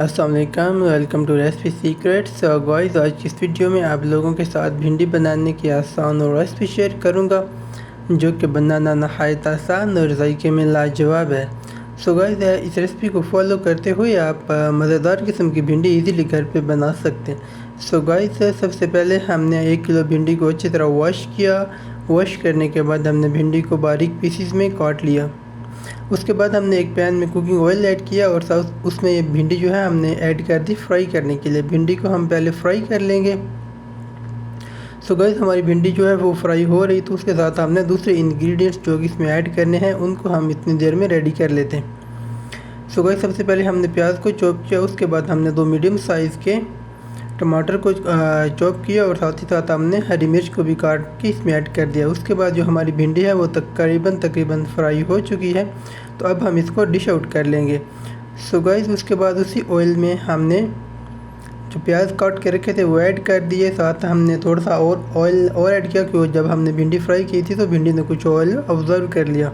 अस्सलाम वालेकुम, welcome to recipe secrets. Guys, आज की इस वीडियो में आप लोगों के साथ भिंडी बनाने की आसान और रेसिपी शेयर करूंगा जो कि बनाना नहायत आसान और जायके में लाजवाब है। सो गाइस, इस रेसिपी को फॉलो करते हुए आप मज़ेदार किस्म की भिंडी इजीली घर पे बना सकते हैं। सो गाइस, सबसे पहले हमने 1 किलो भिंडी को अच्छी तरह वॉश किया। वॉश करने के बाद हमने भिंडी को बारीक पीसीस में काट लिया। उसके बाद हमने एक पैन में कुकिंग ऑयल ऐड किया और साथ उसमें ये भिंडी जो है हमने ऐड कर दी फ्राई करने के लिए। भिंडी को हम पहले फ्राई कर लेंगे। सो गाइस, हमारी भिंडी जो है वो फ्राई हो रही, तो उसके साथ हमने दूसरे इंग्रेडिएंट्स जो कि इसमें ऐड करने हैं उनको हम इतनी देर में रेडी कर लेते हैं। सो गाइस, सबसे पहले हमने प्याज को चॉप किया। उसके बाद हमने 2 मीडियम साइज़ के टमाटर को चॉप किया और साथ ही साथ हमने हरी मिर्च को भी काट के इसमें ऐड कर दिया। उसके बाद जो हमारी भिंडी है वो तकरीबन फ्राई हो चुकी है, तो अब हम इसको डिश आउट कर लेंगे। सो गाइस, उसके बाद उसी ऑयल में हमने जो प्याज काट के रखे थे वो ऐड कर दिए। साथ हमने थोड़ा सा और ऑयल और ऐड किया क्योंकि जब हमने भिंडी फ्राई की थी तो भिंडी ने कुछ ऑयल ऑब्ज़र्व कर लिया।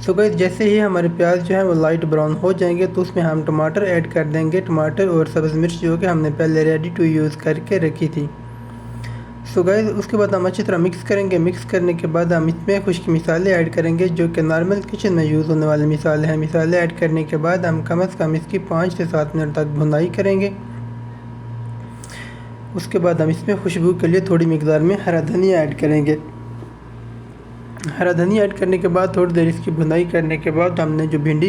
सो गाइस, जैसे ही हमारे प्याज जो है वो लाइट ब्राउन हो जाएंगे तो उसमें हम टमाटर ऐड कर देंगे। टमाटर और सब्ज़ मिर्च जो कि हमने पहले रेडी टू यूज़ करके रखी थी। सो गाइस, उसके बाद हम अच्छी तरह मिक्स करेंगे। मिक्स करने के बाद हम इसमें खुश्क मसाले ऐड करेंगे जो कि नॉर्मल किचन में यूज़ होने वाले मसाले हैं। मसाले ऐड करने के बाद हम कम से कम इसकी 5 से 7 मिनट तक भुनाई करेंगे। उसके बाद हम इसमें खुशबू के लिए थोड़ी मिकदार में हरा धनिया ऐड करेंगे। हरा धनिया ऐड करने के बाद थोड़ी देर इसकी भुनाई करने के बाद हमने जो भिंडी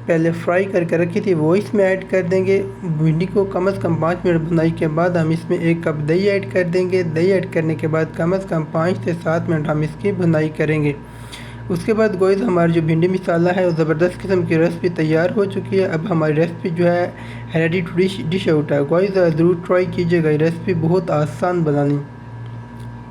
पहले फ्राई करके रखी थी वो इसमें ऐड कर देंगे। भिंडी को कम से कम 5 मिनट भुनाई के बाद हम इसमें 1 कप दही ऐड कर देंगे। दही ऐड करने के बाद कम से कम 5 से 7 मिनट हम इसकी भुनाई करेंगे। उसके बाद गाइस, हमारी जो भिंडी मसाला है वो ज़बरदस्त किस्म की रेसिपी तैयार हो चुकी है। अब हमारी रेसिपी जो है रेडी टू डिश आउट है। गाइस, ज़रूर ट्राई कीजिएगा, ये रेसिपी बहुत आसान बनानी।